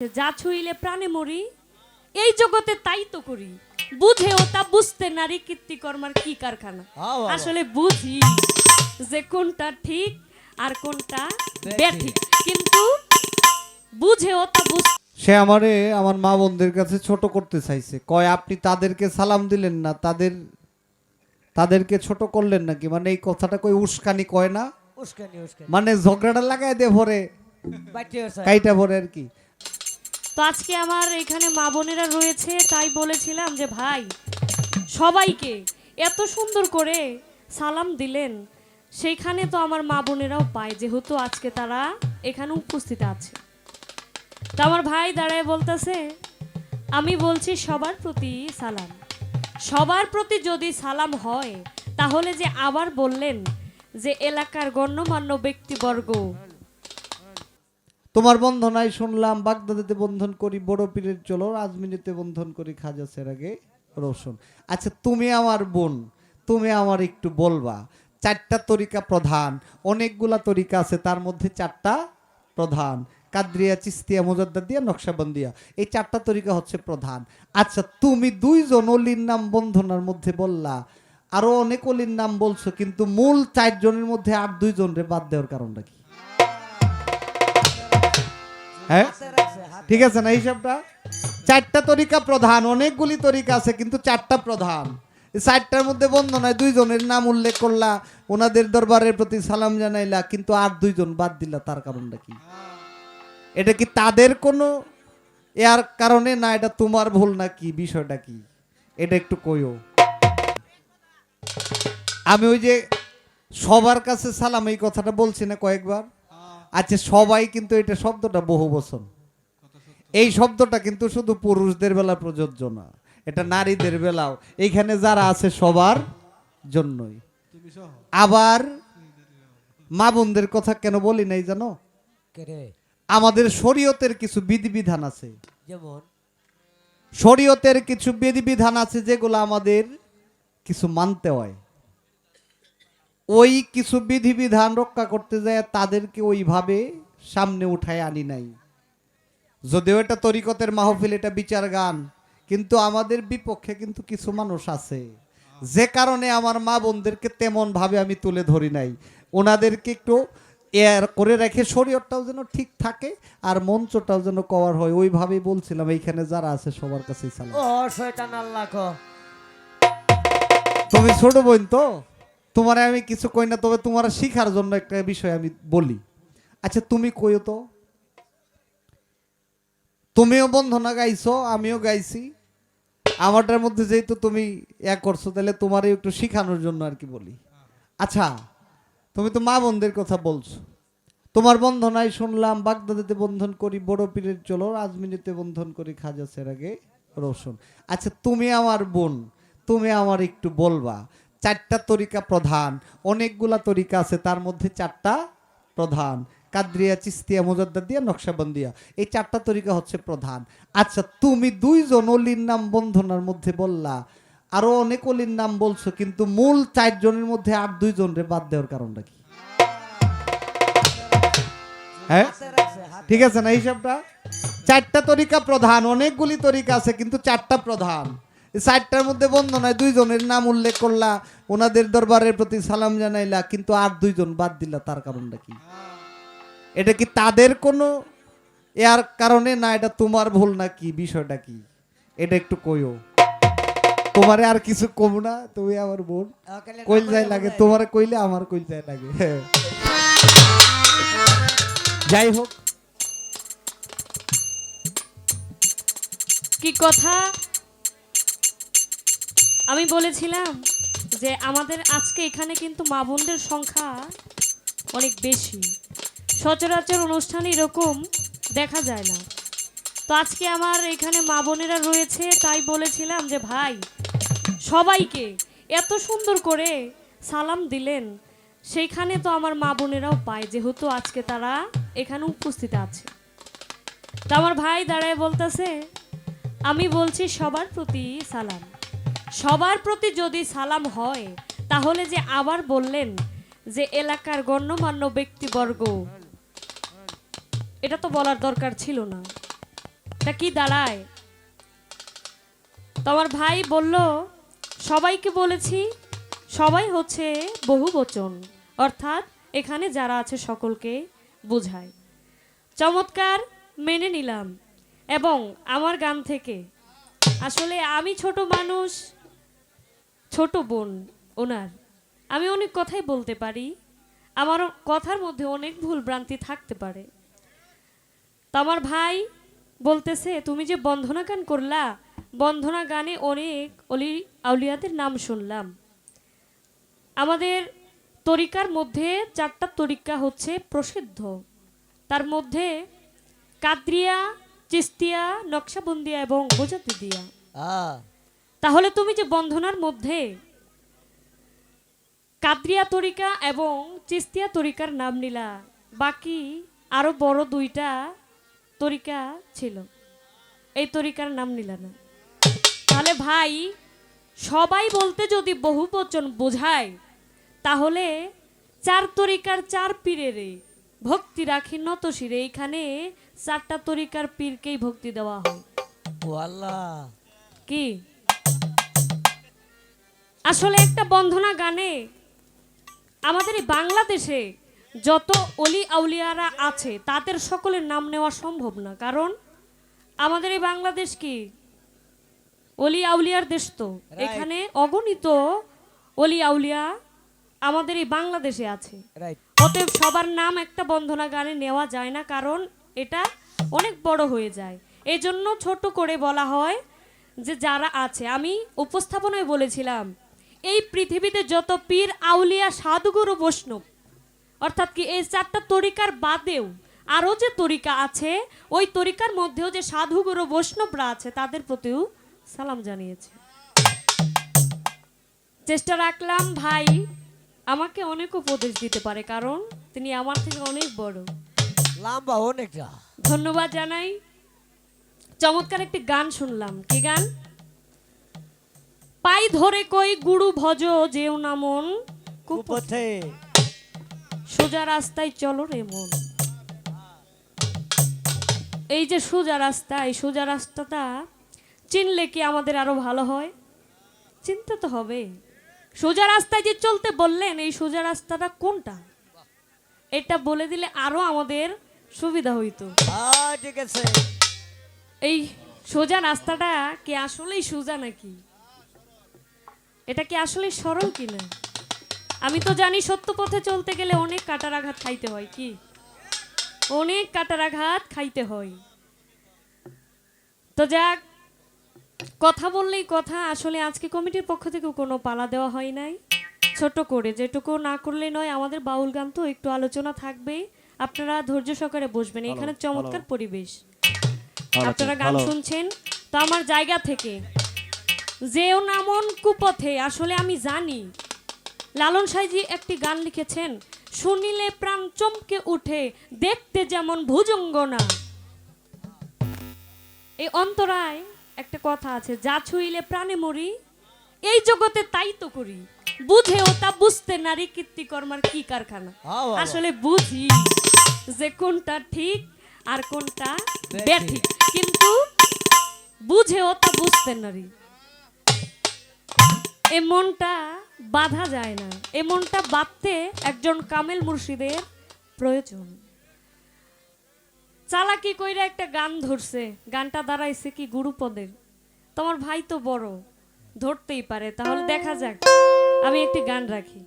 যা ছুঁইলে প্রাণে মরি, এই জগতে তাই তো করি। বুঝেও তা বুঝতে নারী কীর্তিকর্মার কি কারখানা। আসলে বুঝি যে কোনটা ঠিক আর কোনটা বেঠিক, কিন্তু বুঝেও তা সে আমারে আমার মা বোনদের কাছে ছোট করতে চাইছে। কয় আপনি তাদেরকে সালাম দিলেন না, তাদেরকে ছোট করলেন নাকি? মানে এই কথাটা কই উস্কানি কয় না, মানে ঝগড়াটা লাগাই দিয়ে ভরে কাইটা ভরে আর কি। তো আজকে আমার এখানে মা বোনেরা রয়েছে, তাই বলেছিলাম যে ভাই সবাইকে এত সুন্দর করে সালাম দিলেন, সেইখানে তো আমার মা বোনেরাও পায়, যেহেতু আজকে তারা এখানে উপস্থিত আছে। তো আমার ভাই দাঁড়ায় বলতেছে, আমি বলছি সবার প্রতি সালাম। সবার প্রতি যদি সালাম হয়, তাহলে যে আবার বললেন যে এলাকার গণ্যমান্য ব্যক্তিবর্গ, তোমার বন্ধনায় শুনলাম বাগদাদেতে বন্ধন করি বড় পীরের চলো, আজমিরিতে বন্ধন করি খাজা সেরাগে রোশন। আচ্ছা তুমি আমার বোন, তুমি আমার একটু বলবা, চারটা তরিকা প্রধান, অনেকগুলা তরিকা আছে, তার মধ্যে চারটা প্রধান, কাদরিয়া, চিস্তিয়া, মুজাদ্দাদিয়া, নকশাবন্দিয়া, এই চারটা তরিকা হচ্ছে প্রধান। আচ্ছা তুমি দুইজন অলির নাম বন্ধনার মধ্যে বললা, আরো অনেক অলির নাম বলছো, কিন্তু মূল চারজনের মধ্যে আর দুইজনরে বাদ দেওয়ার কারণটা কি? হ্যাঁ ঠিক আছে না হিসাবটা? চারটা তরিকা প্রধান, অনেকগুলি তরিকা আছে কিন্তু চারটা প্রধান। এই চারটার মধ্যে বন্ধনায় দুইজনের নাম উল্লেখ করলা, ওনাদের দরবারের প্রতি সালাম জানাইলা, কিন্তু আর দুইজন বাদ দিলা, তার কারণটা কি? এটা কি তাদের কোনো এর কারণে না, এটা তোমার ভুল না, কি বিষয়টা কি এটা একটু কইও। আমি ওই যে সবার কাছে সালাম এই কথাটা বলছি না কয়েকবার? আচ্ছা সবাই কিন্তু এটা শব্দটা বহু বচন, এই শব্দটা কিন্তু শুধু পুরুষদের বেলা প্রযোজ্য না, এটা নারীদের বেলাও, এইখানে যারা আছে সবার জন্যই। আবার মা বোনদের কথা কেন বলি নাই জানো? আমাদের শরীয়তের কিছু বিধিবিধান আছে, যেমন শরীয়তের কিছু বিধিবিধান আছে যেগুলো আমাদের কিছু মানতে হয়। ওই কিছু বিধিবিধান রক্ষা করতে যায় তাদেরকে ওইভাবে সামনে উঠায় আনি নাই। যদিও এটা তরিকতের মাহফিল, এটা বিচার গান, কিন্তু আমাদের বিপক্ষে কিন্তু কিছু মানুষ আছে, যে কারণে আমার মা বোনদেরকে তেমন ভাবে আমি তুলে ধরি নাই। ওনাদেরকে একটু এয়ার করে রেখে শরীয়তটাও যেন ঠিক থাকে আর মঞ্চটাও যেন কভার হয়, ওইভাবেই বলছিলাম। এইখানে যারা আছে সবার কাছেই সালাম। ও শয়তান আল্লাহ কো, তুমি ছোট বোন তো, তোমার আমি কিছু কই না, তবে তোমার শিখার জন্য একটা বিষয় আমি বলি। আচ্ছা তুমি কইও তো, তুমিও বন্ধনা গাইছো, আমিও গাইছি, আমারটার মধ্যে যেহেতু তুমি এক করছো, তাহলে তোমারই একটু শিখানোর জন্য আর কি বলি। আচ্ছা তুমি তো মা বোনদের কথা বলছো, তোমার বন্ধনায় শুনলাম বাগদাদেতে বন্ধন করি বড় পীরের চলো, আজমিরিতে বন্ধন করি খাজা সেরাগে রোশন। আচ্ছা তুমি আমার বোন, তুমি আমার একটু বলবা, চারটা তরিকা প্রধান, অনেকগুলা তরিকা আছে, তার মধ্যে চারটা প্রধান, কাদরিয়া, চিস্তিয়া, মুজাদ্দাদিয়া, নকশাবন্দিয়া, এই চারটা তরিকা হচ্ছে প্রধান। আচ্ছা তুমি দুইজন অলির নাম বন্ধনার মধ্যে বললা, আরো অনেক অলির নাম বলছো, কিন্তু মূল চারজনের মধ্যে আর দুইজনরে বাদ দেওয়ার কারণটা কি? হ্যাঁ ঠিক আছে না হিসাবটা? চারটা তরিকা প্রধান, অনেকগুলি তরিকা আছে কিন্তু চারটা প্রধান। এই চারটার মধ্যে বন্ধনায় দুইজনের নাম উল্লেখ করলা, ওনাদের দরবারের প্রতি সালাম জানাইলা, কিন্তু আর দুইজন বাদ দিলা, তার কারণটা কি? এটা কি তাদের কোনো এর কারণে না, এটা তোমার ভুল না, কি বিষয়টা কি এটা একটু কইও। তোমারে আর কিছু কম না, তুমি আমার বোন, কইল যায় লাগে, তোমার কইলে আমার কইল যায় লাগে। যাই হোক, কি কথা আমি বলেছিলাম যে আমাদের আজকে এখানে কিন্তু মা বোনদের সংখ্যা অনেক বেশি, সচরাচর অনুষ্ঠানে এরকম দেখা যায় না। তো আজকে আমার এখানে মা বোনেরা রয়েছে, তাই বলেছিলাম যে ভাই সবাইকে এত সুন্দর করে সালাম দিলেন, সেইখানে তো আমার মা বোনেরাও পায়, যেহেতু আজকে তারা এখানে উপস্থিত আছে। তো আমার ভাই দাঁড়ায় বলতেছে, আমি বলছি সবার প্রতি সালাম। সবার প্রতি যদি সালাম হয়, তাহলে যে আবার বললেন যে এলাকার গণ্যমান্য ব্যক্তিবর্গ, এটা তো বলার দরকার ছিল না। এটা কি দাঁড়ায়? তোমার ভাই বলল সবাইকে বলেছি, সবাই হচ্ছে বহুবচন, অর্থাৎ এখানে যারা আছে সকলকে বোঝায়। চমৎকার, মেনে নিলাম। এবং আমার গান থেকে আসলে আমি ছোট মানুষ, ছোট বোন ওনার, আমি অনেক কথাই বলতে পারি, আমার কথার মধ্যে অনেক ভুল ভ্রান্তি থাকতে পারে। তো আমার ভাই বলতেছে তুমি যে বন্ধনা গান করলা, বন্ধনা গানে অনেক অলি আউলিয়াদের নাম শুনলাম। আমাদের তরিকার মধ্যে 4টা তরিকা হচ্ছে প্রসিদ্ধ, তার মধ্যে কাদরিয়া, চিস্তিয়া, নকশাবন্দিয়া এবং বোজাতিদিয়া। তাহলে তুমি যে বন্ধনার মধ্যে কাদরিয়া তরিকা এবং চিস্তিয়া তরিকার নাম নিলা, বাকি আরো বড় 2টা তরিকা ছিল, এই তরিকার নাম নিলা না। তাহলে ভাই সবাই বলতে যদি বহুবচন বোঝায়, তাহলে 4 তরিকার 4 পীরেরে ভক্তি রাখি নত শিরে, এখানে 4টা তরিকার পীরকেই ভক্তি দেওয়া হয়। ও আল্লাহ, কি আসলে একটা বন্ধনা গানে আমাদের এই বাংলাদেশে যত অলি আউলিয়ারা আছে তাদের সকলের নাম নেওয়া সম্ভব না, কারণ আমাদের এই বাংলাদেশ কি অলি আউলিয়ার দেশ, তো এখানে অগণিত অলি আউলিয়া আমাদের এই বাংলাদেশে আছে। রাইট। অতএব সবার নাম একটা বন্ধনা গানে নেওয়া যায় না, কারণ এটা অনেক বড় হয়ে যায়। এই জন্য ছোট করে বলা হয় যে যারা আছে। আমি উপস্থাপনায় বলেছিলাম এই পৃথিবীতে যত পীর আউলিয়া সাধুগুরু বৈষ্ণব, অর্থাৎ কি এই 4টা তরিকার বাদেও আরও যে তরিকা আছে, ওই তরিকার মধ্যেও যে সাধুগুরু বৈষ্ণবরা আছে তাদের প্রতিও সালাম জানিয়েছে। চেষ্টা রাখলাম ভাই আমাকে অনেক উপদেশ দিতে পারে, কারণ তিনি আমার থেকে অনেক বড়। লম্বা অনেকটা। ধন্যবাদ জানাই। চমৎকার একটি গান শুনলাম। কি গান? পাই ধরে কই গুরু ভজ যেও না মন কুপথে, সোজা রাস্তায় চলো রে মন। এই যে সোজা রাস্তা, এই সোজা রাস্তাটা চিনলে কি আমাদের আরো ভালো হয়? চিনতে তো হবে। সোজা রাস্তায় যে চলতে বললেন, এই সোজা রাস্তাটা কোনটা এটা বলে দিলে আরো আমাদের সুবিধা হইতো। ঠিক আছে। এই সোজা রাস্তাটা কি আসলেই সোজা নাকি? এটা কি আসলে সরল কিনা? আমি তো জানি সত্য পথে চলতে গেলে অনেক কাটার আঘাত খাইতে হয়। কি অনেক কাটার আঘাত খাইতে হয়। তো যাক, কথা বললেই কথা। আসলে আজকে কমিটির পক্ষ থেকে কোনো পালা দেওয়া হয় নাই, ছোট করে যেটুকু না করলে নয়। আমাদের বাউল গান তো একটু আলোচনা থাকবে, আপনারা ধৈর্য সহকারে বসবেন। এখানে চমৎকার পরিবেশ, আপনারা গান শুনছেন। তো আমার জায়গা থেকে যেও না মন কুপথে, আসলে আমি জানি লালন সাইজি একটি গান লিখেছেন, শুনিলে প্রাণ চমকে উঠে দেখতে যেমন ভুজঙ্গনা। এই অন্তরায় একটা কথা আছে, যা ছুঁইলে প্রাণে মরি, এই জগতে তাই তো করি, বুঝেও তা বুঝতে নারী কীর্তিকর্মার কি কারখানা। আসলে বুঝি যে কোনটা ঠিক আর কোনটা ব্যাঠিক, কিন্তু বুঝেও তা বুঝতে নারী। এ মনটা বাঁধা যায় না, এ মনটা বাঁধতে একজন কামেল মুর্শিদের প্রয়োজন। চালাকি কইরা একটা গান ধরছে, গানটা দাঁড়াইছে কি গুরুপদের। তোমার ভাই তো বড়, ধরতেই পারে। তাহলে দেখা যাক, আমি একটি গান রাখি।